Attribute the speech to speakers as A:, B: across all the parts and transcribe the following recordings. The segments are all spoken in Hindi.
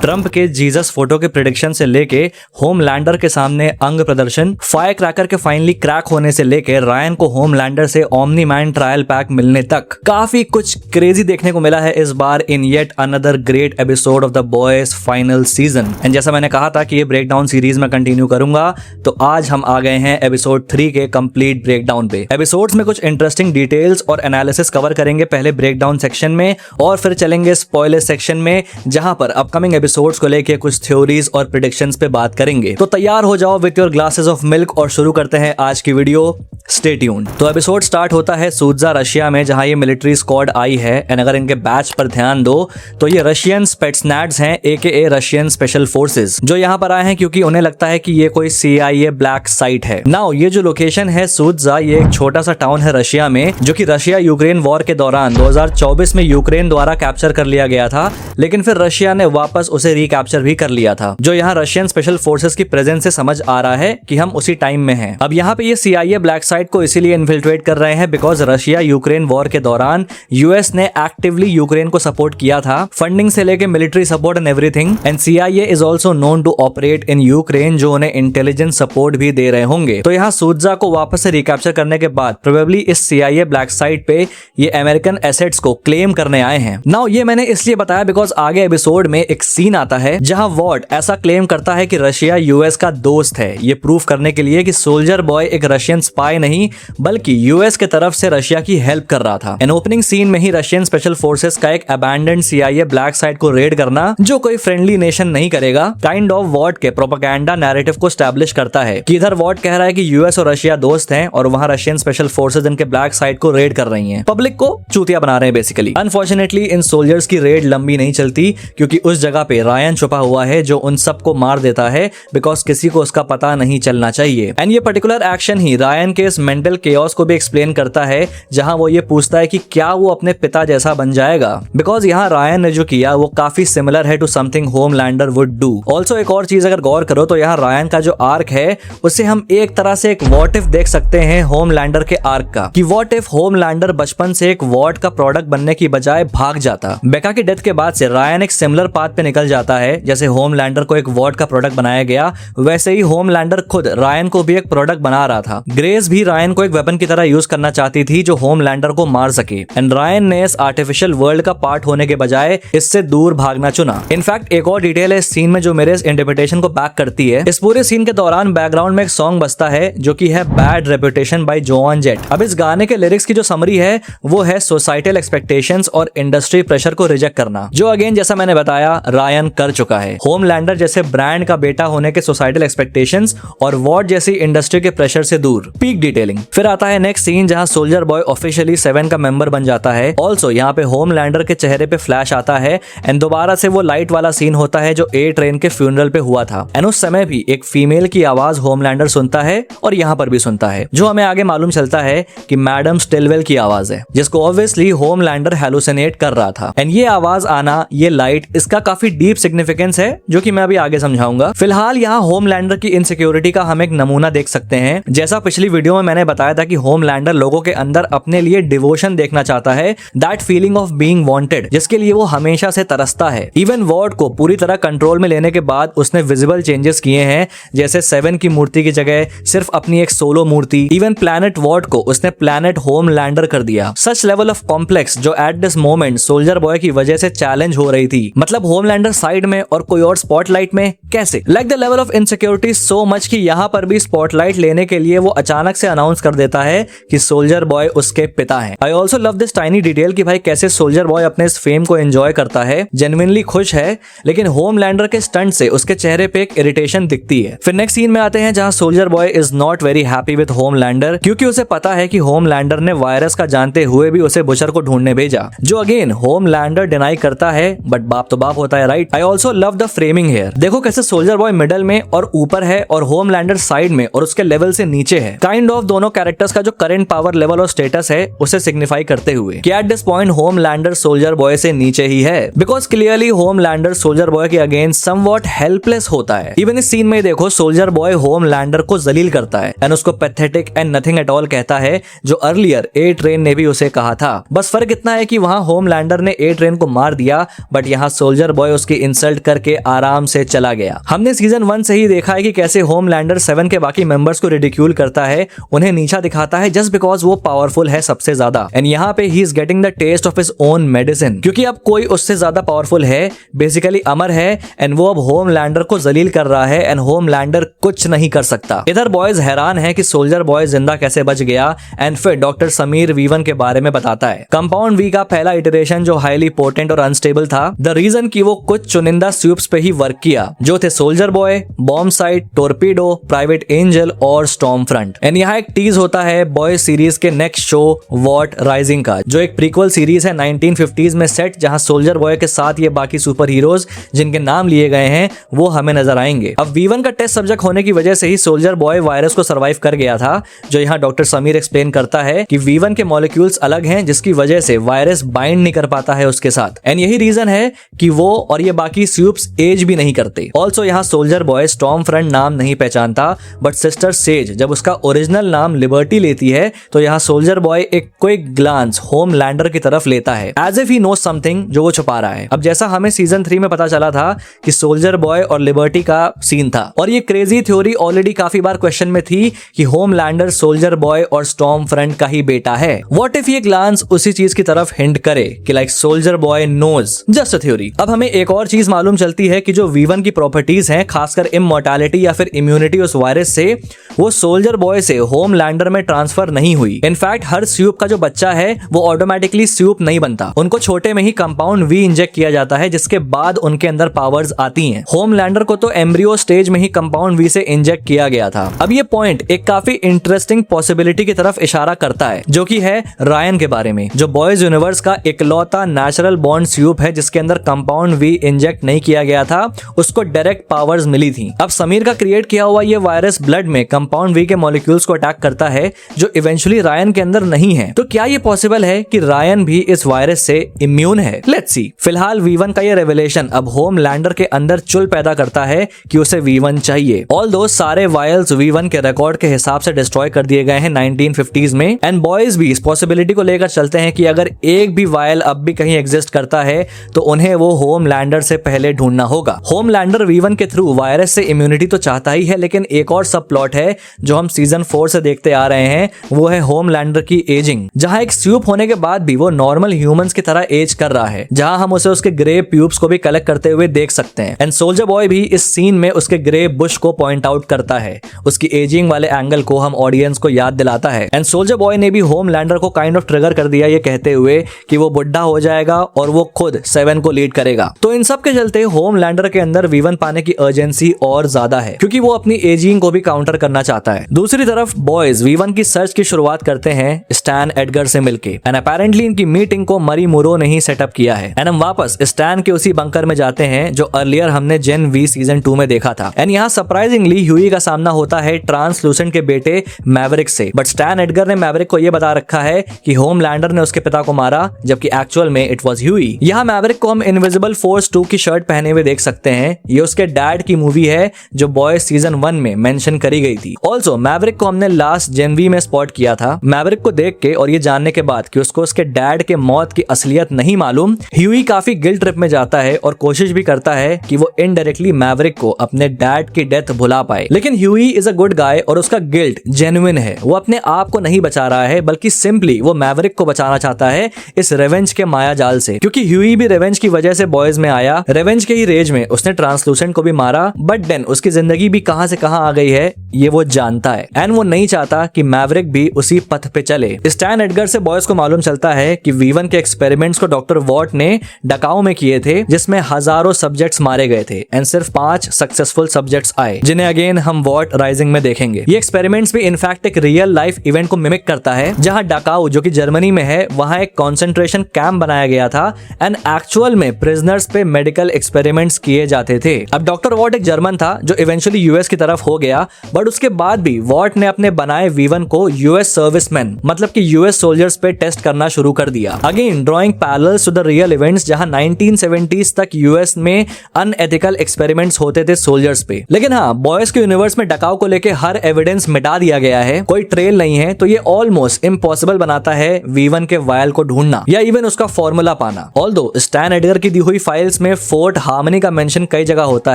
A: ट्रंप के जीसस फोटो के प्रेडिक्शन से लेके होमलैंडर के सामने अंग प्रदर्शन, फायर क्रैकर के फाइनली क्रैक होने से लेके रायन को होमलैंडर से ओमनी मैन ट्रायल पैक मिलने तक काफी कुछ क्रेजी देखने को मिला है इस बार in yet another great episode of the boys final season. And जैसा मैंने कहा था कि ये ब्रेकडाउन सीरीज में कंटिन्यू करूंगा, तो आज हम आ गए हैं एपिसोड 3 के कंप्लीट ब्रेकडाउन पे। एपिसोड्स में कुछ इंटरेस्टिंग डिटेल्स और एनालिसिस कवर करेंगे पहले ब्रेकडाउन सेक्शन में, और फिर चलेंगे स्पॉइलर सेक्शन में जहां पर अपकमिंग एपिसोड्स को लेके कुछ थ्योरीज और प्रेडिक्शंस पे बात करेंगे। तो तैयार हो जाओ with your glasses of milk और शुरू करते हैं आज की वीडियो। Stay tuned. तो एपिसोड स्टार्ट होता है सूत्जा रशिया में, जहां ये मिलिट्री स्क्वाड आई है। एंड अगर इनके बैच पर ध्यान दो तो ये रशियन स्पेट्सनैड्स हैं, एकेए रशियन स्पेशल फोर्सेस, जो यहाँ पर आए हैं क्योंकि उन्हें लगता है कि ये कोई CIA ब्लैक साइट है। नाउ ये जो लोकेशन है सूत्जा, ये एक छोटा सा टाउन है रशिया में, जो कि रशिया यूक्रेन वॉर के दौरान 2024 में यूक्रेन द्वारा कैप्चर कर लिया गया था, लेकिन फिर रशिया ने वापस उसे रिकैप्चर भी कर लिया था। जो यहाँ रशियन स्पेशल फोर्सेस की प्रेजेंस से समझ आ रहा है कि हम उसी टाइम में हैं। अब यहाँ पे ये CIA ब्लैक साइट को इसीलिए इन्फिल्ट्रेट कर रहे हैं बिकॉज रशिया यूक्रेन वॉर के दौरान यूएस ने एक्टिवली यूक्रेन को सपोर्ट किया था, फंडिंग से लेके military support and everything. And CIA is also known to operate in Ukraine, जो उन्हें इंटेलिजेंस सपोर्ट भी दे रहे होंगे। तो यहाँ सूत्जा को वापस से रिकैप्चर करने के बाद प्रोबेबली इस CIA ब्लैक साइट पे ये अमेरिकन एसेट्स को क्लेम करने आए हैं। नाउ ये मैंने इसलिए बताया बिकॉज आगे एपिसोड में एक सीन आता है जहां वॉर्ड ऐसा क्लेम करता है कि रशिया यूएस का दोस्त है, ये प्रूफ करने के लिए कि सोल्जर बॉय एक रशियन स्पाई नहीं बल्कि यूएस के तरफ से रशिया की हेल्प कर रहा था। एन ओपनिंग सीन में ही रशियन स्पेशल फोर्सेस का एक अबैंडन्ड CIA ब्लैक साइट को रेड करना, जो कोई फ्रेंडली नेशन नहीं करेगा, काइंड ऑफ वॉर्ड के प्रोपेगेंडा नैरेटिव को स्टैब्लिश करता है कि इधर वॉर्ड कह रहा है कि यूएस और रशिया दोस्त हैं और वहां रशियन स्पेशल फोर्सेस इनके ब्लैक साइट को रेड कर रही हैं, पब्लिक को चूतिया बना रहे हैं बेसिकली। अनफॉर्चुनेटली इन सोल्जर्स की रेड लंबी नहीं चलती क्योंकि उस जगह पे रायन छुपा हुआ है जो उन सबको मार देता है बिकॉज किसी को उसका पता नहीं चलना चाहिए। एंड ये पर्टिकुलर एक्शन ही रायन के इस मेंटल केओस को भी एक्सप्लेन करता है, जहां वो ये पूछता है कि क्या वो अपने पिता जैसा बन जाएगा, बिकॉज यहाँ रायन ने जो किया वो काफी सिमिलर है to something Homelander would do. Also एक और चीज अगर गौर करो तो यहाँ रायन का जो आर्क है उसे हम एक तरह से एक व्हाट इफ देख सकते हैं होमलैंडर के आर्क का, कि व्हाट इफ होमलैंडर बचपन से एक वॉर्ड का प्रोडक्ट बनने की बजाय भाग जाता। बेका की डेथ के बाद से रायन एक सिमिलर पाथ पे निकल जाता है, जैसे होमलैंडर को एक वॉर्ड का प्रोडक्ट बनाया गया वैसे ही होमलैंडर खुद रायन को भी एक प्रोडक्ट बना रहा था। ग्रेस भी रायन को एक वेपन की तरह यूज करना चाहती थी जो होमलैंडर को मार सके, एंड रायन ने इस आर्टिफिशियल वर्ल्ड का पार्ट होने के बजाय इससे दूर भागना चुना। इनफैक्ट एक और डिटेल है इस सीन में जो मेरे इस इंटरप्रिटेशन को बैक करती है। इस पूरे सीन के दौरान बैकग्राउंड में एक सॉन्ग बजता है जो कि है bad reputation by Joan Jett. अब इस गाने के लिरिक्स की जो समरी है वो है सोसाइटल एक्सपेक्टेशंस और इंडस्ट्री प्रेशर को रिजेक्ट करना, जो अगेन जैसा मैंने बताया रायन कर चुका है। होमलैंडर जैसे ब्रांड का बेटा होने के सोसाइटल एक्सपेक्टेशंस और वॉर्ड जैसी इंडस्ट्री के प्रेशर से दूर। Peak detailing. फिर आता है नेक्स्ट सीन जहां सोल्जर बॉय ऑफिशियली 7 का मेंबर बन जाता है। ऑल्सो यहाँ पे होमलैंडर के चेहरे पे फ्लैश आता है एंड दोबारा से वो लाइट वाला सीन होता है जो A ट्रेन के फ्यूनरल पे हुआ था। एंड उस समय भी एक फीमेल की आवाज होमलैंडर सुनता है और यहाँ पर भी सुनता है, जो हमें आगे मालूम चलता है कि मैडम स्टिलवेल की आवाज है, जिसको ऑब्वियसली होमलैंडर हैलुसिनेट कर रहा था। एंड ये आवाज आना, ये लाइट, इसका काफी डीप सिग्निफिकेंस है जो कि मैं अभी आगे समझाऊंगा। फिलहाल यहाँ होमलैंडर की इनसिक्योरिटी का हम एक नमूना देख सकते हैं। जैसा पिछली वीडियो में मैंने बताया था कि होमलैंडर लोगों के अंदर अपने लिए डिवोशन देखना चाहता है, that feeling of being wanted, जिसके लिए वो हमेशा से तरसता है। इवन वॉर्ड को पूरी तरह कंट्रोल में लेने के बाद उसने विजिबल चेंजेस किए हैं, जैसे 7 की मूर्ति की जगह सिर्फ अपनी एक सोलो मूर्ति। इवन प्लैनेट वॉर्ड को उसने प्लैनेट होमलैंडर कर दिया। सच लेवल ऑफ कॉम्प्लेक्स जो at this moment soldier boy की वजह से चैलेंज हो रही थी, मतलब होमलैंडर साइड में और कोई और स्पॉटलाइट में कैसे। Like the level of insecurity so much कि यहाँ पर भी स्पॉटलाइट लेने के लिए वो अचानक से अनाउंस कर देता है कि सोल्जर बॉय उसके पिता हैं। I also love this tiny detail कि भाई कैसे सोल्जर बॉय अपने इस फेम को एंजॉय करता है, जेन्युइनली खुश है, लेकिन होमलैंडर के स्टंट से उसके चेहरे पे एक इरिटेशन दिखती है। फिर नेक्स्ट सीन में आते हैं जहां soldier boy is not very happy with Homelander, क्योंकि उसे पता है कि होमलैंडर ने वायरस का जानते हुए भी उसे बुशर को ढूंढने भेजा, जो अगेन होमलैंडर डिनाई करता है, बट बाप तो बाप होता है, right. I also love the framing here. देखो कैसे सोल्जर बॉय मिडल में और ऊपर है और होमलैंडर साइड में और उसके लेवल से नीचे है, काइंड ऑफ दोनों कैरेक्टर्स का जो करंट पावर लेवल और स्टेटस है उसे सिग्निफाई करते हुए कि at this point Homelander soldier boy से नीचे ही है, because clearly Homelander soldier boy के अगेंस्ट समवॉट हेल्पलेस होता है। इवन इस सीन में देखो सोल्जर बॉय होमलैंडर को जलील करता है एंड उसको pathetic and nothing at all कहता है, जो अर्लियर A ट्रेन ने भी उसे कहा था। बस फर्क इतना है कि वहां होमलैंडर ने A ट्रेन को मार दिया, बट यहाँ सोल्जर बॉय उसके उसकी इंसल्ट करके आराम से चला गया। हमने सीजन 1 से ही देखा है कि कैसे होमलैंडर 7 के बाकी मेंबर्स को रिडिक्यूल करता है, उन्हें नीचा दिखाता है जस्ट बिकॉज वो पावरफुल है सबसे ज्यादा। एंड यहाँ पे he is getting the taste of his own medicine, क्योंकि अब कोई उससे ज्यादा पावरफुल है, बेसिकली अमर है, एंड वो अब होमलैंडर को जलील कर रहा है एंड होमलैंडर कुछ नहीं कर सकता। इधर बॉयज हैरान है कि सोल्जर बॉय जिंदा कैसे बच गया एंड फिर डॉक्टर समीर V1 के बारे में बताता है। कंपाउंड V का पहला इटरेशन जो हाईली पोटेंट और अनस्टेबल था, द रीजन कि वो कुछ चुनिंदा स्यूप्स पे ही वर्क किया जो थे soldier boy, bomb site, torpedo, private angel और स्टॉर्म फ्रंट। एंड यहाँ एक टीज होता है बॉय सीरीज के नेक्स्ट शो वॉट राइजिंग का, जो एक प्रीक्वल सीरीज है 1950s में सेट, जहां सोल्जर बॉय के साथ ये बाकी सुपर हीरोज जिनके नाम लिए गए हैं वो हमें नजर आएंगे। अब V1 का टेस्ट सब्जेक्ट होने की वजह से ही सोल्जर बॉय वायरस को सर्वाइव कर गया था, जो यहाँ डॉक्टर समीर एक्सप्लेन करता है कि V1 के मॉलिक्यूल्स अलग हैं जिसकी वजह से वायरस बाइंड नहीं कर पाता है उसके साथ। एंड यही रीजन है कि वो और ये बाकी स्यूप्स एज भी नहीं करते। ऑल्सो यहाँ सोल्जर बॉय स्टॉर्म फ्रंट नाम नहीं पहचानता, बट सिस्टर सेज जब उसका ओरिजिनल नाम लिबर्टी लेती है तो यहाँ सोल्जर बॉय एक क्विक ग्लांस होमलैंडर की तरफ लेता है, as if he know something जो वो छुपा रहा है। अब जैसा हमें सीजन 3 में पता चला था कि सोल्जर बॉय और लिबर्टी का सीन था, और ये क्रेजी थ्योरी ऑलरेडी काफी बार क्वेश्चन में थी कि होमलैंडर सोल्जर बॉय और स्टॉर्म फ्रंट का ही बेटा है। व्हाट इफ ये ग्लांस उसी चीज की तरफ हिंट करे कि like soldier boy knows, just a theory. अब हमें एक और चीज मालूम चलती है कि जो V1 की प्रॉपर्टीज हैं, खासकर इमॉर्टैलिटी या फिर इम्यूनिटी उस वायरस से, वो सोल्जर बॉय से होमलैंडर में ट्रांसफर नहीं हुई। इनफैक्ट हर स्यूप का जो बच्चा है वो ऑटोमेटिकली स्यूप नहीं बनता, उनको छोटे में ही कंपाउंड V इंजेक्ट किया जाता है जिसके बाद उनके अंदर पावर्स आती हैं। होमलैंडर को तो एम्ब्रियो स्टेज में ही कंपाउंड V से इंजेक्ट किया गया था। अब ये पॉइंट एक काफी इंटरेस्टिंग पॉसिबिलिटी की तरफ इशारा करता है, जो कि है रायन के बारे में, जो बॉयज यूनिवर्स का इकलौता नेचुरल बॉन्ड स्यूप है जिसके अंदर कंपाउंड V इंजेक्ट नहीं किया गया था, उसको डायरेक्ट पावर्स मिली थी। अब समीर का क्रिएट किया हुआ ये वायरस ब्लड में कंपाउंड V के मॉलिक्यूल्स को अटैक करता है जो इवेंचुअली रायन के अंदर नहीं है। तो क्या ये पॉसिबल है कि रायन भी इस वायरस से इम्यून है? Let's see. फिलहाल V1 का ये रेवलेशन अब होमलैंडर के अंदर चुल पैदा करता है कि उसे V1 चाहिए। ऑल्दो सारे वायल्स V1 के रिकॉर्ड के हिसाब से डिस्ट्रॉय कर दिए गए हैं 1950s में, एंड बॉयज भी इस पॉसिबिलिटी को लेकर चलते हैं कि अगर एक भी वायल अब भी कहीं एग्जिस्ट करता है तो उन्हें वो होमलैंडर से पहले ढूंढना होगा। होमलैंडर V1 के थ्रू वायरस से इम्यूनिटी तो चाहता ही है, लेकिन एक और सब प्लॉट है जो हम सीजन 4 से देखते आ रहे हैं, वो है होमलैंडर की एजिंग, जहां एक स्यूप होने के बाद भी वो नॉर्मल ह्यूमंस की तरह एज कर रहा है, जहां हम उसे उसके ग्रे प्यूब्स को भी कलेक्ट करते हुए देख सकते हैं। एंड सोल्जर बॉय भी इस सीन में उसके ग्रे बुश को पॉइंट आउट करता है, उसकी एजिंग वाले एंगल को हम ऑडियंस को याद दिलाता है। एंड सोल्जर बॉय ने भी होमलैंडर को काइंड ऑफ ट्रिगर कर दिया ये कहते हुए कि वो बुढ़ा हो जाएगा और वो खुद 7 को लीड करेगा। तो इन सब के चलते होमलैंडर के अंदर V1 पाने की अर्जेंसी और ज्यादा है, क्योंकि वो अपनी एजिंग को भी काउंटर करना चाहता है। दूसरी तरफ बॉयज V1 की सर्च की शुरुआत करते हैं स्टैन एडगर से मिलके, एंड अपेरेंटली इनकी मीटिंग को मरी मुरो ने ही सेटअप किया है। एंड हम वापस स्टैन के उसी बंकर में जाते हैं जो अर्लियर हमने जेन V सीजन 2 में देखा था। एंड यहाँ सरप्राइजिंगली ह्यूई का सामना होता है ट्रांसलूसेंट के बेटे मैवरिक से, बट स्टैन एडगर ने मैवरिक को यह बता रखा है कि होमलैंडर ने उसके पिता को मारा, जबकि एक्चुअल में इट वाज ह्यूई। यहाँ मैवरिक को हम इनविजिबल फोर्स 2 की शर्ट पहने हुए देख सकते हैं। ये उसके डैड की मूवी है जो बॉयज सीजन 1 में मेंशन करी गई थी। ऑल्सो मैवरिक को हमने लास्ट जेन V में स्पॉट किया था। मैवरिक को देख के और ये जानने के बाद कि उसको उसके डैड के मौत की असलियत नहीं मालूम, ह्यूई काफी गिल्ट ट्रिप में जाता है और कोशिश भी करता है कि वो इनडायरेक्टली मैवरिक को अपने डैड की डेथ भुला पाए। लेकिन Huey is a good guy और उसका गिल्ट जेन्युइन है। वो अपने आप को नहीं बचा रहा है, बल्कि सिंपली वो मैवरिक को बचाना चाहता है इस रेवेंज के माया जाल से, क्योंकि ह्यूई भी रेवेंज की वजह से बॉयज में आया। रेवेंज के ही रेज में उसने ट्रांसलूसेंट को भी मारा, बट देन उसकी जिंदगी भी कहां से कहां आ गई है ये वो जानता है, एंड वो नहीं चाहता कि मैवरिक भी उसी पथ पे चले। स्टैन एडगर से बॉयज को मालूम चलता है कि V1 के एक्सपेरिमेंट्स को डॉक्टर वॉट ने डकाऊ में किए थे, जिसमें हजारों सब्जेक्ट्स मारे गए थे एंड सिर्फ 5 सक्सेसफुल सब्जेक्ट्स आए, जिन्हें अगेन हम वॉट राइजिंग में देखेंगे। ये एक्सपेरिमेंट्स भी इनफैक्ट एक रियल लाइफ इवेंट को मिमिक करता है, जहां डकाऊ जो कि जर्मनी में है वहां एक कॉन्सेंट्रेशन कैंप बनाया गया था एंड एक्चुअल में प्रिजनर्स पे मेडिकल एक्सपेरिमेंट्स किए जाते थे। अब डॉक्टर वॉट एक जर्मन था जो इवेंचुअली यूएस की तरफ हो गया, बट उसके बाद भी वॉट ने अपने बनाए V1 को यूएस सर्विसमैन मतलब कि यूएस सोल्जर्स पे टेस्ट करना शुरू कर दिया। Again drawing parallels to the real events, जहां 1970s तक यूएस में अनएथिकल एक्सपेरिमेंट्स होते थे सोल्जर्स पे। लेकिन हाँ, बॉयज के यूनिवर्स में डकाऊ को लेके हर एविडेंस मिटा दिया गया है, कोई ट्रेल नहीं है, तो ये ऑलमोस्ट इम्पॉसिबल बनाता है V1 के वायल को ढूंढना या इवन उसका फॉर्मूला पाना। ऑल्दो स्टैन एडगर की दी हुई फाइल्स फाइल्स में फोर्ट हार्मनी का मेंशन कई जगह होता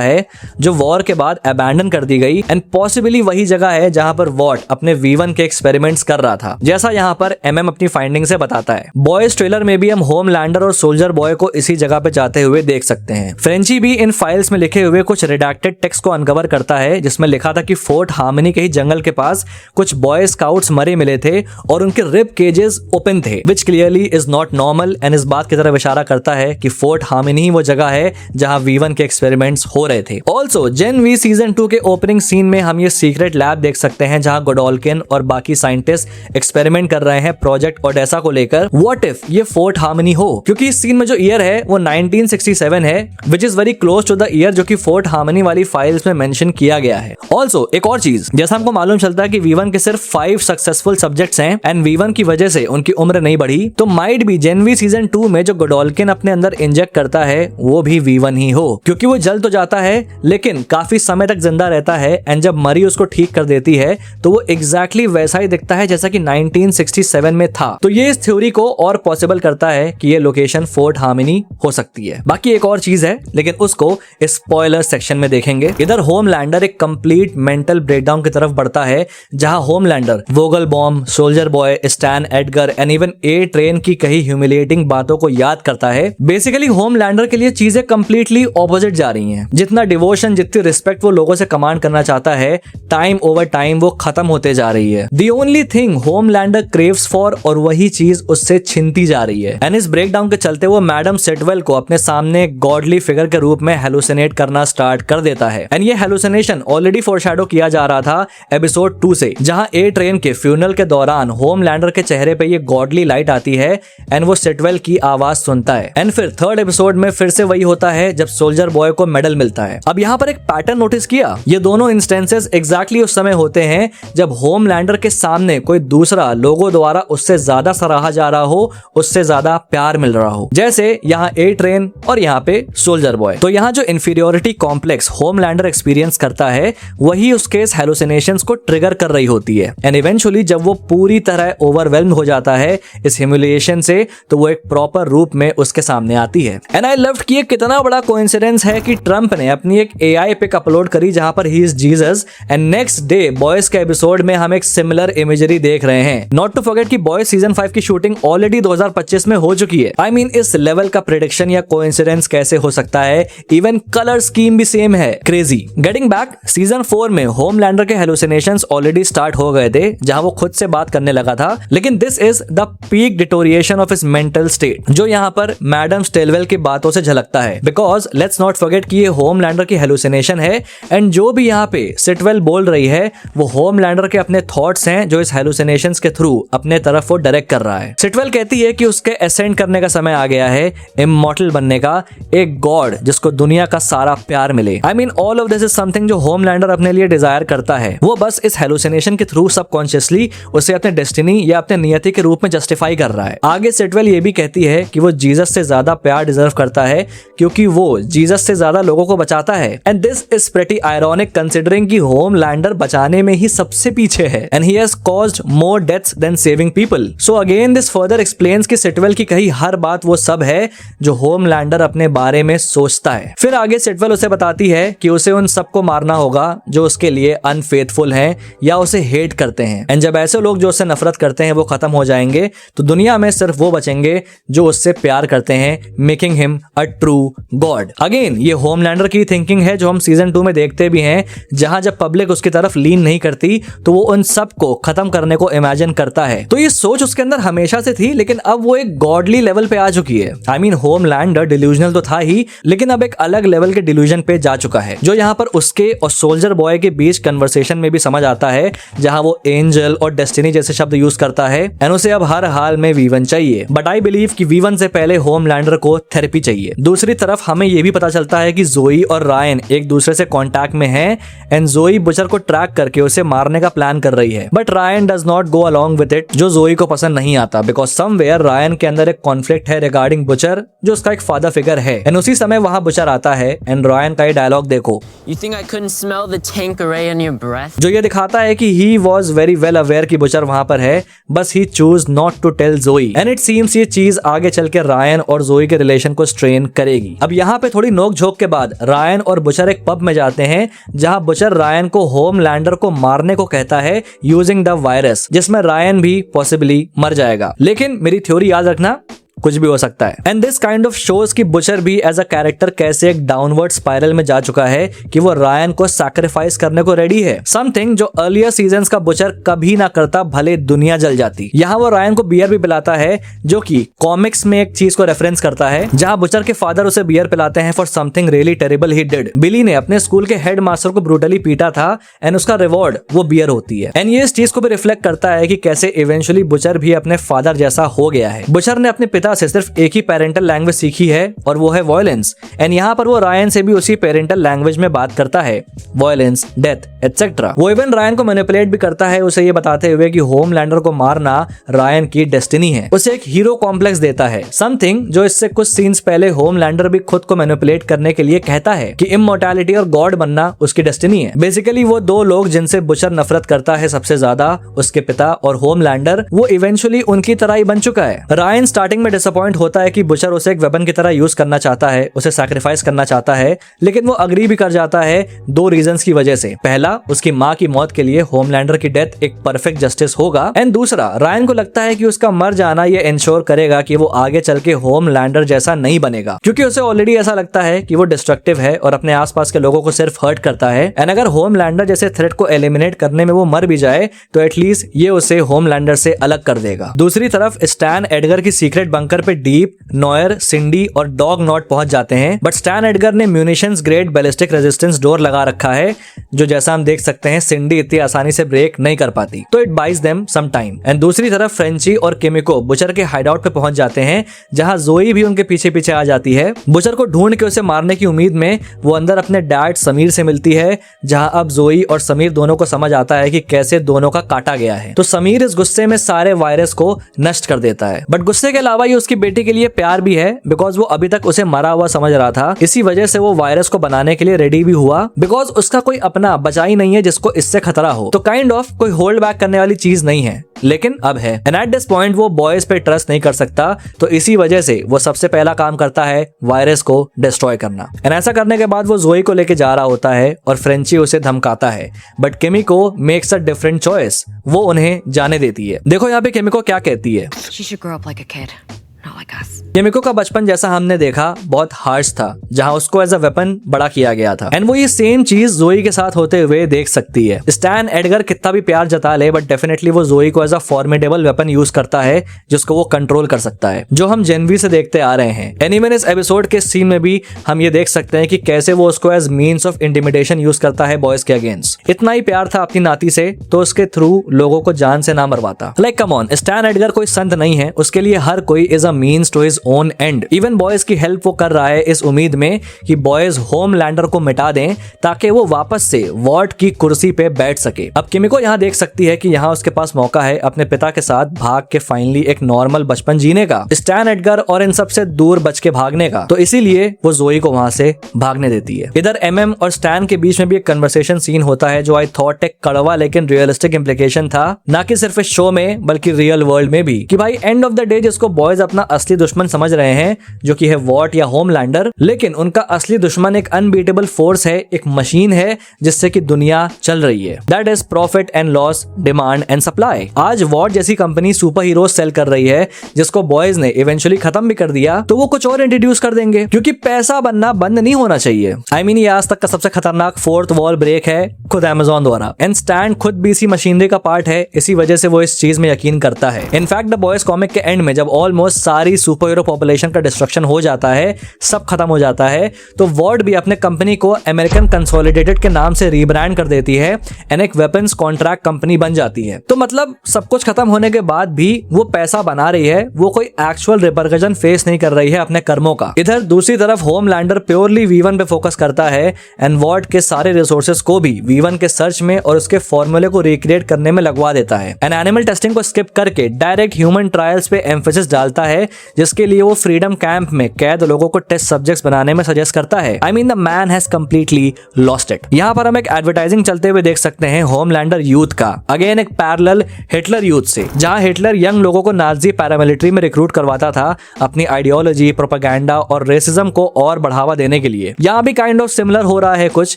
A: है जो वॉर के बाद अबैंडन कर दी गई एंड पॉसिबली वही जगह है जहां पर वॉट अपने V1 के एक्सपेरिमेंट्स कर रहा था, जैसा यहां पर MM अपनी फाइंडिंग से बताता है। बॉयज ट्रेलर में भी हम होमलैंडर और सोल्जर बॉय को इसी जगह पे जाते हुए देख सकते हैं। फ्रेंची भी इन फाइल्स में लिखे हुए कुछ रिडैक्टेड टेक्स्ट को अनकवर करता है जिसमें लिखा था कि फोर्ट हार्मनी के ही जंगल के पास कुछ बॉय स्काउट्स मरे मिले थे और उनके रिब केजेस ओपन थे, विच clearly is not normal and इस बात की तरफ इशारा करता है कि फोर्ट हार्मनी ही वो जगह है जहां V1 के एक्सपेरिमेंट्स हो रहे थे। ऑल्सो जेन V सीजन 2 के ओपनिंग सीन में हम ये सीक्रेट लैब देख सकते हैं जहां गोडोल्किन और बाकी साइंटिस्ट एक्सपेरिमेंट कर रहे हैं प्रोजेक्ट ओडेसा को लेकर। व्हाट इफ ये फोर्ट हार्मनी हो, क्योंकि इस सीन में जो ईयर है वो 1967 है which is very close to the year जो कि फोर्ट हार्मनी वाली फाइल्स में मेंशन किया गया है। ऑल्सो एक और चीज, जैसा हमको मालूम चलता है कि V1 के सिर्फ 5 सक्सेसफुल सब्जेक्ट्स हैं एंड V1 की वजह से उनकी उम्र नहीं बढ़ी, तो might be Gen V season 2 में जो गोडोल्किन अपने अंदर इंजेक्ट करता है वो भी V1 ही हो, क्योंकि वो जल तो जाता है लेकिन काफी समय तक जिंदा रहता है एंड जब मरी उसको ठीक कर देती है तो वो एग्जैक्टली वैसा ही दिखता है जैसा कि 1967 में था। तो ये इस थ्योरी को और पॉसिबल करता है कि ये लोकेशन फोर्ट हार्मनी हो सकती है। बाकी एक और चीज है लेकिन उसको स्पॉइलर सेक्शन में देखेंगे। इधर होमलैंडर एक कंप्लीट मेंटल ब्रेकडाउन की तरफ बढ़ता है जहां Homelander Vogel bomb, soldier boy, Stan Edgar and even A train की कई ह्यूमिलिएटिंग बातों को याद करता है। बेसिकली होमलैंडर के लिए चीजें कंप्लीटली ऑपोजिट जा रही हैं। जितना डिवोशन, जितनी रिस्पेक्ट वो लोगों से कमांड करना चाहता है, टाइम ओवर टाइम वो खत्म होते जा रही है। The only thing Homelander craves for, और वही चीज उससे छिनती जा रही है। एंड इस ब्रेकडाउन के चलते वो मैडम सिटवेल को अपने सामने गॉडली फिगर के रूप में हेलुसिनेट करना स्टार्ट कर देता है। एंड ये हेलुसिनेशन ऑलरेडी फोरशैडो किया जा रहा था एपिसोड 2 से, जहां ए ट्रेन के फ्यूनरल के दौरान होमलैंडर के चेहरे पे ये गॉडली लाइट आती है एंड वो सिटवेल की आवाज सुनता है। एंड फिर थर्ड एपिसोड में फिर से वही होता है जब सोल्जर बॉय को मेडल मिलता है। अब यहाँ पर एक पैटर्न नोटिस किया, ये दोनों इंस्टेंसेस एग्जैक्टली उस समय होते हैं जब होमलैंडर के सामने कोई दूसरा लोगों द्वारा उससे ज्यादा सराहा जा रहा हो, उससे ज्यादा प्यार मिल रहा हो, जैसे यहाँ ए ट्रेन और यहाँ पे सोल्जर बॉय। तो यहाँ जो इंफीरियोरिटी कॉम्प्लेक्स होमलैंडर एक्सपीरियंस करता है वही उसके इस हेलुसिनेशंस को ट्रिगर कर रही होती है। एंड इवेंचुअली जब वो पूरी तरह ओवरवेल्म हो जाता है इस ह्यूमिलिएशन से, तो वो एक प्रॉपर रूप में उसके सामने आती है। एंड आई लव्ड कि ये कितना बड़ा कोइंसिडेंस है कि ट्रंप ने अपनी एक AI पिक अपलोड करी जहां पर he is Jesus and next day boys के एपिसोड में हम एक सिमिलर इमेजरी देख रहे हैं। नॉट टू फॉरगेट कि बॉयज सीजन 5 की शूटिंग ऑलरेडी 2025 में हो चुकी है। आई मीन इस लेवल का प्रेडिक्शन या कोइंसिडेंस कैसे हो सकता है? इवन कलर स्कीम भी सेम है। क्रेजी। गेटिंग बैक, सीजन 4 में होमलैंडर के हेलुसिनेशंस ऑलरेडी स्टार्ट हो गए थे जहां वो खुद से बात करने लगा था, लेकिन this is the peak deterioration of his mental state जो यहाँ पर मैडम स्टेलवेल की बातों से झलकता है। बिकॉज लेट्स नॉट फॉरगेट कि ये होमलैंडर की हेलुसिनेशन है एंड जो भी यहाँ पे सिटवेल बोल रही है वो होमलैंडर के अपने थॉट्स हैं जो इस हेलुसिनेशंस के थ्रू अपने तरफ वो डायरेक्ट कर रहा है। सिटवेल कहती है कि उसके एसेंड करने का समय आ गया है, इमॉर्टल बनने का, एक गॉड जिसको दुनिया का सारा प्यार मिले। I mean all of this is something जो होमलैंडर अपने लिए डिजायर करता है। वो बस इस हेलुसिनेशन के थ्रू सबकॉन्शियसली उसे अपने डेस्टिनी या अपने नियति के रूप में जस्टिफाई कर रहा है। आगे सिटवेल ये भी कहती है कि वो जीसस से ज्यादा प्यार डिजर्व करता है क्योंकि वो जीसस से ज्यादा लोगों को बचाता है। And this is pretty ironic considering कि होमलैंडर बचाने में ही सबसे पीछे है and he has caused more deaths than saving people. So again this further explains कि सिटवेल की कही हर बात वो सब है जो होमलैंडर अपने बारे में सोचता है। फिर आगे सिटवेल उसे बताती है कि उसे उन सबको मारना होगा जो उसके लिए अनफेथफुल हैं या उसे हेट करते हैं। एंड जब ऐसे लोग जो उससे नफरत करते हैं वो खत्म हो जाएंगे तो दुनिया में सिर्फ वो बचेंगे जो उससे प्यार करते हैं, making him a true God. Again ये होमलैंडर की थिंकिंग है जो हम सीजन 2 में देखते भी हैं, जहां जब पब्लिक उसकी तरफ लीन नहीं करती तो वो उन सबको खत्म करने को इमेजिन करता है। तो ये सोच उसके अंदर हमेशा से थी लेकिन अब वो एक गॉडली लेवल पे आ चुकी है। आई मीन होमलैंडर डिल्यूजनल तो था ही लेकिन अब एक अलग लेवल के डिल्यूजन पे जा चुका है जो यहाँ पर उसके और सोल्जर बॉय के बीच कन्वर्सेशन में भी समझ आता है, जहां वो एंजल और डेस्टिनी जैसे शब्द यूज करता है एंड उसे अब हर हाल में V1 चाहिए। बट आई बिलीव कि V1 से पहले होमलैंडर को थेरेपी चाहिए। दूसरी तरफ हमें यह भी पता चलता है कि जोई और रायन एक दूसरे से कांटेक्ट में हैं एंड जोई बुचर को ट्रैक करके उसे मारने का प्लान कर रही है। But Ryan does not go along with it जो जोई को पसंद नहीं आता बिकॉज समवेयर रायन के अंदर एक कॉन्फ्लिक्ट है रिगार्डिंग बुचर जो उसका एक फादर फिगर है। एंड उसी समय वहां बुचर आता है एंड रायन का ये डायलॉग देखो,
B: You think I couldn't smell the tank array in your breath?
A: जो ये दिखाता है कि he was very well aware कि बुचर वहां पर है, बस ही चूज नॉट टू टेल जोई। एंड इट सीम्स ये चीज आगे चल के रायन और जोई के रिलेशन को स्ट्रेन करेगी। अब यहाँ पे थोड़ी नोक झोंक के बाद रायन और बुचर एक पब में जाते हैं जहाँ बुचर रायन को होमलैंडर को मारने को कहता है यूजिंग द वायरस, जिसमें रायन भी पॉसिबली मर जाएगा। लेकिन मेरी थ्योरी याद रखना, कुछ भी हो सकता है। And this kind of shows कि बुचर भी एज अ कैरेक्टर कैसे एक डाउनवर्ड स्पाइरल में जा चुका है कि वो रायन को सैक्रिफाइस करने को रेडी है, समथिंग जो अर्लियर सीजन्स का बुचर कभी ना करता भले दुनिया जल जाती। यहाँ वो रायन को बियर भी पिलाता है, जो कि कॉमिक्स में एक चीज को रेफरेंस करता है जहाँ बुचर के फादर उसे बियर पिलाते हैं for something really terrible he did. Billy ने अपने स्कूल के हेड मास्टर को ब्रूटली पीटा था एंड उसका रिवॉर्ड वो बियर होती है। एंड ये इस चीज को भी रिफ्लेक्ट करता है कि कैसे इवेंचुअली बुचर भी अपने फादर जैसा हो गया है। बुचर ने अपने पिता से सिर्फ एक ही पेरेंटल लैंग्वेज सीखी है और वो है वॉयलेंस। एंड यहाँ पर वो रायन से भी उसी पेरेंटल लैंग्वेज में बात करता है, वॉयलेंस, डेथ एटसेट्रा। वो इवन रायन को मैनिपुलेट भी करता है, उसे ये बताते हुए कि होमलैंडर को मारना रायन की डेस्टिनी है। उसे एक हीरो कॉम्प्लेक्स देता है, समथिंग जो इससे कुछ सीन्स पहले होमलैंडर भी खुद को मैनिपुलेट करने के लिए कहता है कि इमॉर्टैलिटी और गॉड बनना उसकी डेस्टिनी है। बेसिकली वो दो लोग जिनसे बुचर नफरत करता है सबसे ज्यादा, उसके पिता और होमलैंडर, वो इवेंचुअली उनकी तरह ही बन चुका है। रायन स्टार्टिंग में डिसअपॉइंट होता है कि बुचर उसे एक वेपन की तरह यूज करना चाहता है, उसे सैक्रिफाइस करना चाहता है, लेकिन वो अग्री भी कर जाता है दो रीजंस की वजह से। पहला, उसकी माँ की मौत के लिए होमलैंडर की डेथ एक परफेक्ट जस्टिस होगा, एंड दूसरा, रायन को लगता है कि उसका मर जाना ये इंश्योर करेगा कि वो आगे चल के होमलैंडर जैसा नहीं बनेगा, क्योंकि उसे ऑलरेडी ऐसा लगता है कि वो डिस्ट्रक्टिव है और अपने आसपास के लोगों को सिर्फ हर्ट करता है। एंड अगर होमलैंडर जैसे थ्रेट को एलिमिनेट करने में वो मर भी जाए तो एटलीस्ट ये उसे होमलैंडर से अलग कर देगा। दूसरी तरफ स्टैन एडगर की सीक्रेट बंकर पे डीप, नॉयर, सिंडी और डॉग नॉट पहुंच जाते हैं, बट स्टैन एडगर ने munitions grade ballistic resistance door लगा रखा है, जो जैसा हम देख सकते हैं सिंडी इतनी आसानी से ब्रेक नहीं कर पाती, तो it buys them some time. And दूसरी तरफ फ्रेंची और केमिको बुचर के हाइडआउट पे पहुंच जाते हैं, जहां जोई भी उनके पीछे पीछे आ जाती है। बुचर को ढूंढ के उसे मारने की उम्मीद में वो अंदर अपने डैड समीर से मिलती है, जहां अब जोई और समीर दोनों को समझ आता है कि कैसे दोनों का काटा गया है। तो समीर इस गुस्से में सारे वायरस को नष्ट कर देता है, बट गुस्से के अलावा ये उसकी बेटी के लिए प्यार भी है, बिकॉज वो अभी तक उसे मरा हुआ समझ रहा था। इसी वजह से वो वायरस को बनाने के लिए रेडी भी हुआ, बिकॉज उसका कोई अपना बचा ही नहीं है जिसको इससे खतरा हो। तो काइंड ऑफ कोई होल्ड बैक करने वाली चीज नहीं है, लेकिन अब है। एंड एट दिस पॉइंट वो बॉयज पे ट्रस्ट नहीं कर सकता, तो इसी वजह से वो सबसे पहला काम करता है वायरस को डिस्ट्रॉय करना। एंड ऐसा करने के बाद वो जोई को लेके जा रहा होता है और फ्रेंची उसे धमकाता है, but Kimiko makes a different choice, वो उन्हें जाने देती है। देखो यहाँ पे केमिको क्या कहती है,
C: She should grow up like a kid, not like us.
A: Chemico का बचपन जैसा हमने देखा बहुत हार्श था, जहां उसको एज अ वेपन बड़ा किया गया था, एंड वो ये सेम चीज जोई के साथ होते हुए देख सकती है। स्टैन एडगर कितना भी प्यार जता ले, बट डेफिनेटली वो जोई को as a formidable weapon use करता है जिसको वो कंट्रोल कर सकता है, जो हम जेनवी से देखते आ रहे हैं। एनीवे इस एपिसोड के सीन में भी हम ये देख सकते हैं कि कैसे वो उसको as means of intimidation use करता है बॉयज के अगेंस्ट। इतना ही प्यार था अपनी नाती से, तो उसके थ्रू लोगों को जान से ना मरवाता। Like come on, Stan Edgar कोई संत नहीं है, उसके लिए हर कोई is a means to his own end. Even boys की हेल्प वो कर रहा है इस उम्मीद में कि बॉयज होमलैंडर को मिटा दें ताकि वो वापस से वॉर्ड की कुर्सी पे बैठ सके। अब केमिको यहाँ देख सकती है कि यहाँ उसके पास मौका है अपने पिता के साथ भाग के फाइनली एक नॉर्मल बचपन जीने का, स्टैन एडगर और इन सब से दूर बच के भागने का। तो इसीलिए वो जोई को वहां से भागने देती है। इधर एमएम और स्टैन के बीच में भी एक कन्वर्सेशन सीन होता है, जो आई थॉट एक कड़वा लेकिन रियलिस्टिक इंप्लीकेशन था, ना कि सिर्फ इस शो में बल्कि रियल वर्ल्ड में भी, कि भाई एंड ऑफ द डे जिसको बॉयज अपना असली दुश्मन समझ रहे हैं, जो कि है वॉट या होमलैंडर, लेकिन उनका असली दुश्मन एक अनबीटेबल फोर्स है, एक मशीन है जिससे कि दुनिया चल रही है। That is profit and loss, demand and supply. आज वॉट जैसी कंपनी सुपर हीरो सेल कर रही है, जिसको बॉयज ने इवेंचुअली खत्म भी कर दिया, तो वो कुछ और इंट्रोड्यूस कर देंगे, क्योंकि पैसा बनना बंद नहीं होना चाहिए। आई मीन ये आज तक का सबसे खतरनाक फोर्थ वॉल ब्रेक है खुद अमेज़न द्वारा, एंड स्टैंड खुद भी इसी मशीनरी का पार्ट है, इसी वजह से वो इस चीज में यकीन करता है। इनफैक्ट द बॉयज कॉमिक के एंड में जब ऑलमोस्ट सारी सुपर हीरो पॉपुलेशन का डिस्ट्रक्शन हो जाता है, सब खत्म हो जाता है, तो वॉर्ड भी अपने कंपनी को अमेरिकन कंसोलिडेटेड के नाम से रीब्रांड कर देती है एंड एक वेपन्स कॉन्ट्रैक्ट कंपनी बन जाती है। तो मतलब सब कुछ खत्म होने के बाद भी वो पैसा बना रही है, वो कोई एक्चुअल रिपरकशन फेस नहीं कर रही है अपने कर्मों का। इधर दूसरी तरफ होमलैंडर प्योरली V1 पे फोकस करता है एंड वॉर्ड के सारे रिसोर्सेज को भी V1 के सर्च में और उसके फॉर्मूले को रिक्रिएट करने में लगवा देता है, एंड एनिमल टेस्टिंग को स्किप करके डायरेक्ट ह्यूमन ट्रायल्स पे एम्फेसिस डालता है है जिसके लिए वो फ्रीडम कैंप में कैद लोगों को टेस्ट सब्जेक्ट्स बनाने में सजेस्ट करता है। I mean the man has completely lost it. यहाँ पर हम एक एडवर्टाइजिंग चलते हुए देख सकते हैं होमलैंडर यूथ का, अगेन एक पैरेलल हिटलर यूथ से, जहां हिटलर यंग लोगों को नाजी पैरामिलिट्री में रिक्रूट करवाता था अपनी आइडियोलॉजी, प्रोपेगेंडा और रेसिज्म को और बढ़ावा देने के लिए। यहाँ भी काइंड ऑफ सिमिलर हो रहा है, कुछ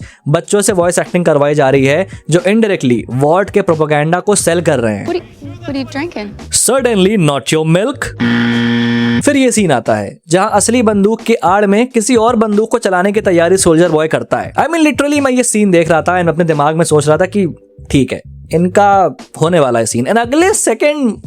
A: बच्चों से वॉइस एक्टिंग करवाई जा रही है जो इनडायरेक्टली वॉर्ड के प्रोपेगेंडा को सेल कर रहे हैं।
C: What are you drinking?
A: Certainly not your milk। फिर ये सीन आता है जहां असली बंदूक की आड़ में किसी और बंदूक को चलाने की तैयारी सोल्जर बॉय करता है। आई मीन लिटरली मैं ये सीन देख रहा था एंड अपने दिमाग में सोच रहा था कि ठीक है, इनका होने वाला है सीन। एंड अगले सेकंड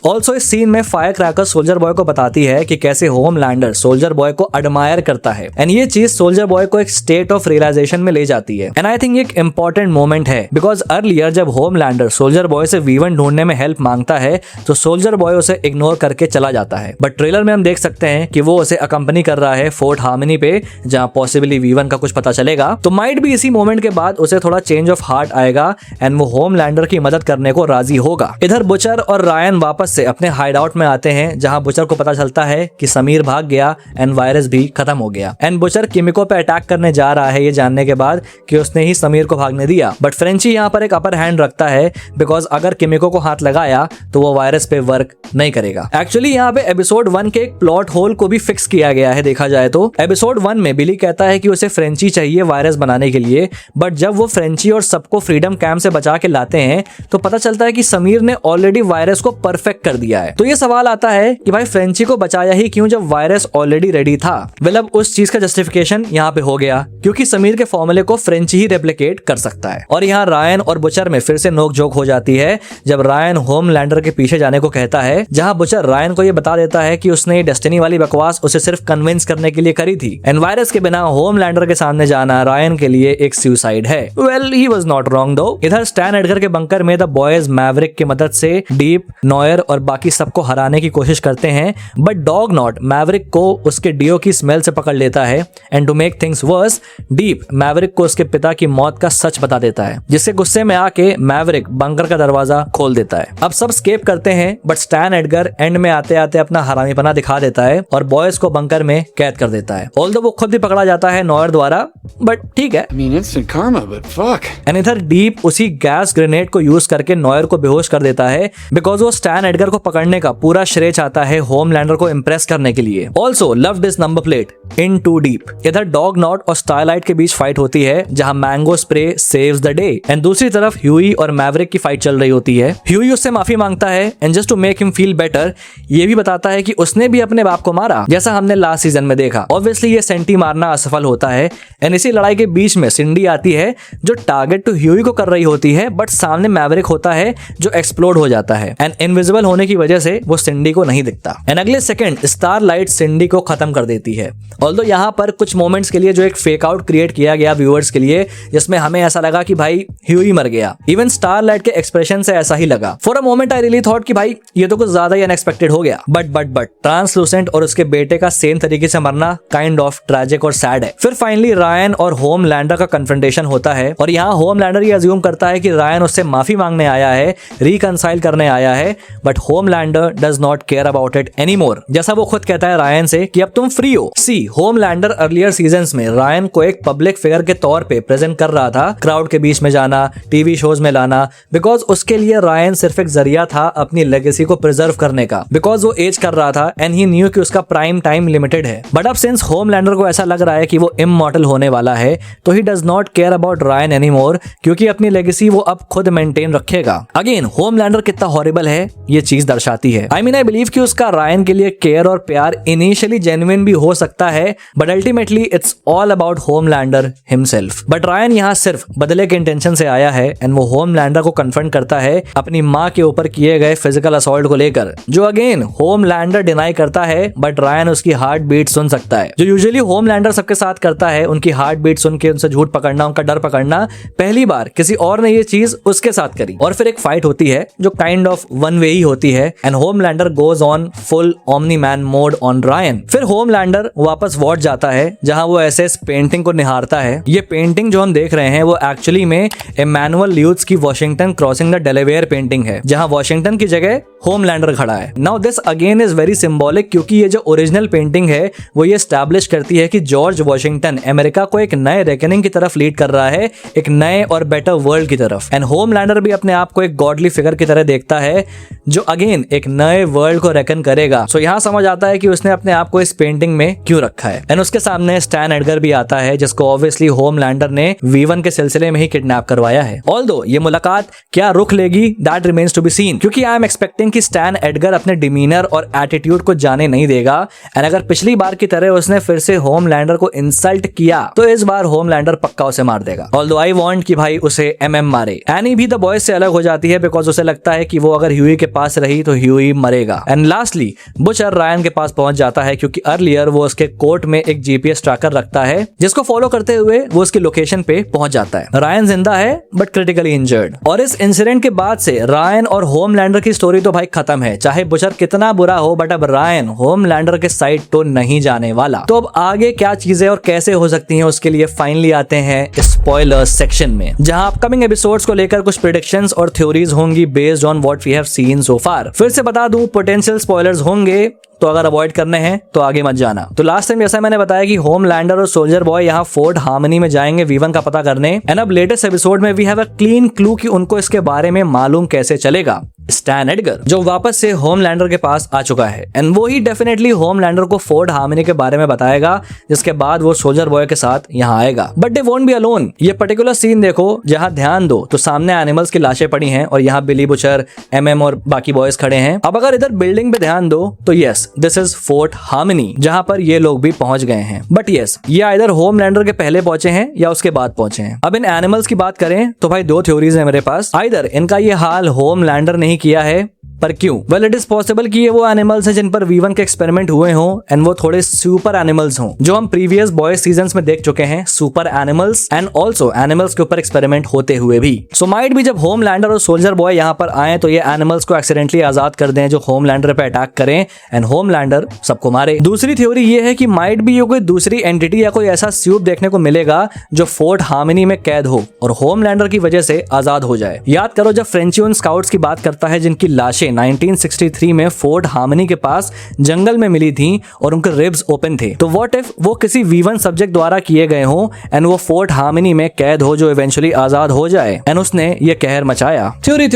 A: ऑल्सो इस सीन में फायर क्रैकर सोल्जर बॉय को बताती है कि कैसे होमलैंडर सोल्जर बॉय को एडमायर करता है एंड ये चीज सोल्जर बॉय को एक स्टेट ऑफ रियलाइजेशन में ले जाती है। एंड आई थिंक एक इंपॉर्टेंट मोमेंट है बिकॉज अर्लियर जब होमलैंडर सोल्जर बॉय से V1 ढूंढने में हेल्प मांगता है तो सोल्जर बॉय उसे इग्नोर करके चला जाता है, बट ट्रेलर में हम देख सकते हैं कि वो उसे अकंपनी कर रहा है फोर्ट हार्मनी पे जहां पॉसिबली V1 का कुछ पता चलेगा। तो माइट भी इसी मोमेंट के बाद उसे थोड़ा चेंज ऑफ हार्ट आएगा एंड वो होमलैंडर की मदद करने को राजी होगा। इधर बुचर और रायन वापस से अपने हाइड आउट में आते हैं जहां बुचर को पता चलता है कि समीर भाग गया एंड वायरस भी खत्म हो गया एंड बुचर किमिको पे अटैक करने जा रहा है ये जानने के बाद कि उसने ही समीर को भागने दिया। बट फ्रेंची यहाँ पर एक अपर हैंड रखता है बिकॉज अगर किमिको को हाथ लगाया तो वो वायरस पे वर्क नहीं करेगा। एक्चुअली यहाँ पे एपिसोड 1 के एक प्लॉट होल को भी फिक्स किया गया है देखा जाए तो। एपिसोड 1 में बिली कहता है कि उसे फ्रेंची चाहिए वायरस बनाने के लिए, बट जब वो फ्रेंची और सबको फ्रीडम कैंप से बचा के लाते हैं तो पता चलता है कि समीर ने ऑलरेडी वायरस को परफेक्ट कर दिया है। तो ये सवाल आता है कि भाई फ्रेंची को बचाया ही क्यों जब वायरस ऑलरेडी रेडी था। वेल अब उस चीज का जस्टिफिकेशन यहाँ पे हो गया क्योंकि समीर के फॉर्मूले को फ्रेंची ही रेप्लिकेट कर सकता है। और यहाँ रायन और बुचर में फिर से नोकझोंक हो जाती है जब रायन होमलैंडर के पीछे जाने को कहता है, जहां बुचर रायन को ये बता देता है कि उसने डेस्टिनी वाली बकवास उसे सिर्फ कन्विंस करने के लिए करी थी एंड वायरस के बिना होमलैंडर के सामने जाना रायन के लिए एक सुसाइड है। Well he was not wrong दो। इधर स्टैन एडगर के बंकर में द बॉयज मैवरिक की मदद से डीप, नॉयर और बाकी सबको हराने की कोशिश करते हैं, बट डॉग नॉट मैवरिक को उसके डियो की स्मेल से पकड़ लेता है and to make things worse Deep Maverick को उसके पिता की मौत का सच बता देता है, जिससे गुस्से में आके मैवरिक बंकर का दरवाजा खोल देता है। अब सब स्केप करते हैं बट स्टैन एडगर एंड में आते आते अपना हरामीपना दिखा देता है और बॉयज को बंकर में कैद कर देता है। ऑल्दो वो खुद भी पकड़ा जाता है नॉयर द्वारा, बट ठीक है।
D: I mean, instant karma, but fuck.
A: And इधर डीप उसी गैस ग्रेनेड को यूज करके नॉयर को बेहोश कर देता है बिकॉज वो स्टैन एडगर को पकड़ने का पूरा श्रेय चाहता है होमलैंडर को इम्प्रेस करने के लिए। Also loved his number plate into Deep. इधर डॉग नॉट और स्टारलाइट के बीच फाइट होती है जहां mango spray saves the day and दूसरी तरफ ह्यूई और मैवरिक की फाइट चल रही होती है। ह्यूई उससे माफी मांगता है and just to make him feel better ये भी बताता है कि उसने भी अपने बाप को मारा जैसा हमने लास्ट सीजन में देखा। ऑब्वियसली ये सेंटी मारना असफल होता है एंड इसी लड़ाई के बीच में सिंडी आती है जो टारगेट टू ह्यूई को कर रही होती है, बट सामने मैवरिक होता है जो एक्सप्लोड हो जाता है एंड इनविजिबल होने की वजह से वो सिंडी को नहीं दिखता एंड अगले सेकंड स्टारलाइट सिंडी को खत्म कर देती है। ऑल्दो यहाँ पर कुछ मोमेंट्स के लिए जो एक फेक आउट क्रिएट किया गया व्यूअर्स के लिए जिसमें हमें ऐसा लगा कि भाई ह्यूई मर गया। इवन स्टारलाइट के एक्सप्रेशन से ऐसा ही लगा। For a moment I really thought कि भाई ये तो कुछ ज्यादा ही अनएक्सपेक्टेड हो गया, बट ट्रांसलूसेंट और उसके बेटे का सेम तरीके से मरना काइंड ऑफ ट्रैजिक और सैड है। फिर फाइनली रायन और होमलैंडर का कन्फ्रंटेशन होता है और यहाँ होमलैंडर ये अज्यूम करता है कि रायन उससे माफी मांगने आया है, रिकंसाइल करने आया है, but Homelander does not care about it anymore. जैसा वो खुद कहता है रायन से कि अब तुम फ्री हो। सी होमलैंडर अर्लियर सीजन्स में रायन को एक पब्लिक फिगर के तौर पे प्रेजेंट कर रहा था, क्राउड के बीच में जाना, टीवी शोज में लाना, बिकॉज उसके लिए रायन सिर्फ एक जरिया था अपनी लेगेसी को प्रिजर्व करने का, बिकॉज वो एज कर रहा था एंड ही न्यू कि उसका प्राइम टाइम लिमिटेड है। बट अब सिंस होमलैंडर को ऐसा लग रहा है कि वो इमॉर्टल होने वाला है तो he does not care about Ryan anymore क्योंकि अपनी लेगेसी वो अब खुद मेंटेन रखेगा। अगेन होमलैंडर कितना हॉरिबल है ये चीज दर्शाती है। आई मीन आई बिलीव कि उसका रायन के लिए केयर और प्यार इनिशियली जेन्युइन भी हो सकता है, but ultimately it's all about Homelander himself. But Ryan यहाँ सिर्फ बदले के इंटेंशन से आया है एंड वो होमलैंडर को कन्फ्रंट करता है अपनी माँ के ऊपर किए गए फिजिकल असॉल्ट को लेकर, जो अगेन होमलैंडर डिनाई करता है, बट रायन उसकी हार्ट बीट सुन सकता है। जो यूजुअली होमलैंडर सबके साथ करता है, उनकी हार्ट बीट सुन के उनसे झूठ पकड़ना, उनका डर पकड़ना, पहली बार किसी और ने ये चीज उसके साथ करी। और फिर एक फाइट होती है जो काइंड ऑफ वन वे ही होती है and Homelander goes on full omni man mode on Ryan. फिर होमलैंडर वापस वॉर्ड जाता है जहां वो ऐसे पेंटिंग को निहारता है। ये पेंटिंग जो हम देख रहे हैं वो एक्चुअली में इमैनुअल ल्यूट्स की Washington crossing the Delaware painting है, जहां वॉशिंगटन की जगह होमलैंडर खड़ा है। Now this again is very symbolic, क्योंकि ये जो ओरिजिनल पेंटिंग है वो ये एस्टैब्लिश करती है कि जॉर्ज वॉशिंगटन अमेरिका को एक नए रेकनिंग की तरफ लीड कर रहा है, एक नए और बेटर वर्ल्ड की तरफ। एंड होमलैंडर भी अपने आप को एक गॉडली फिगर की तरह देखता है जो अगेन एक नए वर्ल्ड को रेकन करेगा। सो यहाँ समझ आता है कि उसने अपने आप को इस पेंटिंग में क्यों रखा है। एंड उसके सामने स्टैन एडगर भी आता है, जिसको ऑब्वियसली होमलैंडर ने V1 के सिलसिले में ही किडनैप करवाया है। ऑल्दो ये मुलाकात क्या रुख लेगी, that remains to be seen, क्योंकि आई एम एक्सपेक्टिंग कि स्टैन एडगर अपने डिमीनर और एटीट्यूड को जाने नहीं देगा। एंड अगर पिछली बार की तरह उसने फिर से होमलैंडर को इंसल्ट किया तो इस बार होमलैंडर पक्का उसे मार देगा। ऑल्दो आई वांट कि भाई उसे MM मारे। एनी भी द बॉयज से अलग हो जाती है बिकॉज उसे लगता है कि वो अगर ह्यूई के पास रही तो ह्यूई मरेगा। एंड लास्टली बुचर रायन के पास पहुंच जाता है, क्योंकि अर्लियर वो उसके कोर्ट में एक GPS ट्रैकर रखता है जिसको फॉलो करते हुए वो उसकी लोकेशन पे पहुंच जाता है। रायन जिंदा है बट क्रिटिकली इंजर्ड। और इस इंसिडेंट के बाद से रायन और होमलैंडर की स्टोरी तो भाई खत्म है, चाहे बुचर कितना बुरा हो, बट अब रायन होमलैंडर के साइड तो नहीं जाने वाला। तो अब आगे क्या चीजें और कैसे हो सकती हैं उसके लिए फाइनली आते हैं स्पॉयलर्स सेक्शन में, जहां अपकमिंग एपिसोड्स को लेकर कुछ प्रेडिक्शंस और थ्योरीज होंगी based on what we have seen so far. फिर से बता दूं पोटेंशियल स्पॉयलर्स होंगे, तो अगर अवॉइड करने हैं तो आगे मत जाना। तो लास्ट टाइम जैसा मैंने बताया कि होमलैंडर और सोल्जर बॉय यहाँ फोर्ट हार्मनी में जाएंगे V1 का पता करने। एंड अब लेटेस्ट एपिसोड में we have a clean clue कि उनको इसके बारे में मालूम कैसे चलेगा। स्टैन एडगर जो वापस से होमलैंडर के पास आ चुका है एंड वो ही डेफिनेटली होमलैंडर को फोर्ट हार्मनी के बारे में बताएगा, जिसके बाद वो सोल्जर बॉय के साथ यहाँ आएगा। But they won't be alone. ये पर्टिकुलर सीन देखो, जहाँ ध्यान दो तो सामने एनिमल्स की लाशें पड़ी हैं और यहाँ बिली बुचर, MM और बाकी बॉयज खड़े हैं। अब अगर इधर बिल्डिंग पे ध्यान दो तो yes this is fort harmony, जहां पर ये लोग भी पहुंच गए हैं। बट यस ये आइदर होमलैंडर के पहले पहुंचे हैं या उसके बाद पहुंचे हैं। अब इन एनिमल्स की बात करें तो भाई दो थ्योरीज है मेरे पास। आइदर इनका ये हाल होमलैंडर ने ही किया है, पर क्यों? वेल इट इज पॉसिबल कि ये वो एनिमल्स हैं जिन पर V1 के एक्सपेरिमेंट हुए हों एंड वो थोड़े सुपर एनिमल्स हों जो हम प्रीवियस बॉयज सीजन्स में देख चुके हैं, super animals and also animals के ऊपर एक्सपेरिमेंट होते हुए भी। सो माइट भी जब होमलैंडर और सोल्जर बॉय यहाँ पर आए तो ये एनिमल्स को एक्सीडेंटली आजाद कर दें जो होमलैंडर पे अटैक करें एंड होमलैंडर सबको मारे। दूसरी थ्योरी ये है कि माइट भी ये कोई दूसरी एंटिटी या कोई ऐसा स्यूप देखने को मिलेगा जो फोर्ट हार्मनी में कैद हो और होमलैंडर की वजह से आजाद हो जाए। याद करो जब फ्रेंची उन स्काउट्स की बात करता है जिनकी लाशें 1963 में फोर्ट हार्मनी के पास जंगल में मिली थी और उनके रिब्स ओपन थे, तो व्हाट इफ वो किसी V1 सब्जेक्ट द्वारा किए गए हों एंड वो फोर्ट हार्मनी में कैद हो जो इवेंचुअली आजाद हो जाए एंड उसने ये कहर मचाया। थ्योरी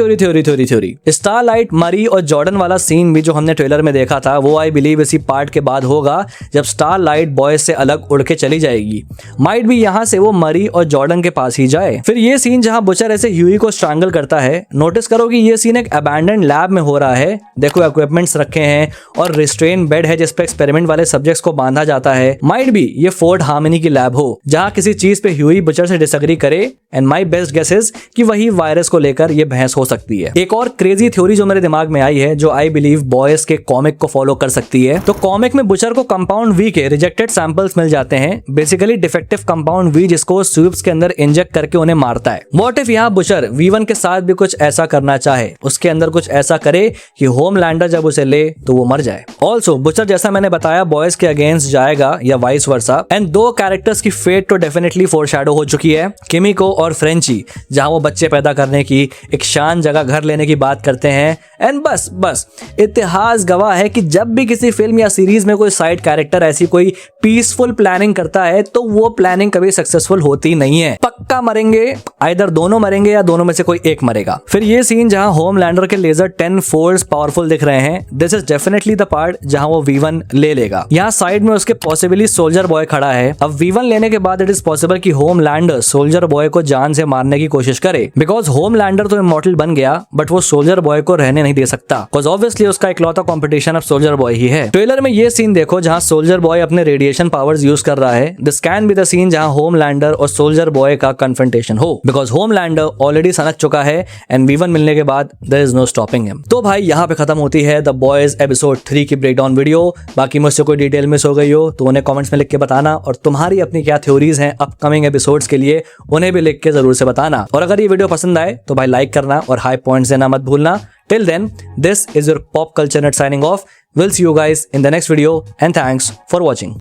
A: स्टारलाइट, मरी और जॉर्डन वाला सीन भी जो हमने ट्रेलर में देखा था वो आई बिलीव इसी पार्ट के बाद होगा जब स्टारलाइट बॉयज से अलग उड़ के चली जाएगी। माइट भी यहाँ से वो मरी और जॉर्डन के पास ही जाए। फिर ये सीन जहाँ बुचर ऐसे ह्यूई को स्ट्रैंगल करता है, नोटिस करो कि ये सीन एक अबैंडन्ड लैब में हो रहा है। देखो इक्विपमेंट्स रखे हैं और रिस्ट्रेन बेड है जिसपे एक्सपेरिमेंट वाले सब्जेक्ट्स को बांधा जाता है। माइट भी ये फोर्ट हार्मनी की लैब हो जहां किसी चीज पे ह्यूई बुचर से डिसएग्री करे and my best guess is कि वही वायरस को लेकर ये बहस हो सकती है। एक और क्रेजी थ्योरी जो मेरे दिमाग में आई है जो आई बिलीव बॉयज के कॉमिक को फॉलो कर सकती है। तो कॉमिक में बुचर को कंपाउंड V के रिजेक्टेड सैंपल्स मिल जाते हैं, बेसिकली डिफेक्टिव कंपाउंड V जिसको स्यूप्स के अंदर इंजेक्ट करके उन्हें मारता है। व्हाट इफ यहाँ बुचर V1 के साथ भी कुछ ऐसा करना चाहे, उसके अंदर कुछ ऐसा करे कि होमलैंडर जब उसे ले तो वो मर जाए। ऑल्सो बुचर जैसा मैंने बताया बॉयज के अगेंस्ट जाएगा या वाइस वर्सा एंड दो कैरेक्टर्स की फेट तो डेफिनेटली फोरशैडो हो चुकी है, किमिको और फ्रेंची, जहां वो बच्चे पैदा करने की एक शान जगह घर लेने की बात करते हैं एंड बस इतिहास गवाह है कि जब भी किसी फिल्म या सीरीज में कोई साइड कैरेक्टर ऐसी कोई पीसफुल प्लानिंग करता है तो वो प्लानिंग कभी सक्सेसफुल होती नहीं है, पक्का मरेंगे, आइदर दोनों मरेंगे या दोनों में से कोई एक मरेगा। फिर ये सीन जहां होमलैंडर के लेजर 10 फोल्ड्स पावरफुल दिख रहे हैं, this is definitely the part जहां वो V1 ले लेगा। यहाँ साइड में उसके पॉसिबली सोल्जर बॉय खड़ा है। अब V1 लेने के बाद इट इज पॉसिबल कि होमलैंडर सोल्जर बॉय को जान से मारने की कोशिश करे, बिकॉज होमलैंडर तो इमॉर्टल बन गया बट वो सोल्जर बॉय को रहने नहीं दे सकता, बिकॉज ऑब्वियसली उसका इकलौता कंपटीशन अब सोल्जर बॉय ही है। ट्रेलर में ये सीन देखो जहां सोल्जर बॉय अपने रेडिएशन पावर्स यूज कर रहा है। This can be the scene जहां होमलैंडर और सोल्जर बॉय का कन्फ्रंटेशन हो, बिकॉज होमलैंडर ऑलरेडी सनक चुका है एंड V1 मिलने के बाद there is no stopping him. तो भाई यहाँ पे खत्म होती है द बॉयज एपिसोड 3 की ब्रेकडाउन वीडियो। बाकी मुझसे कोई डिटेल मिस हो गई हो तो उन्हें कमेंट्स में लिख के बताना और तुम्हारी अपनी क्या थ्योरीज हैं अपकमिंग एपिसोड्स के लिए उन्हें भी लिख के जरूर से बताना। और अगर ये वीडियो पसंद आए तो भाई लाइक करना और हाई पॉइंट्स देना मत भूलना। Till then, this is your Pop Culture Nut signing off. We'll see you guys in the next video and thanks for watching.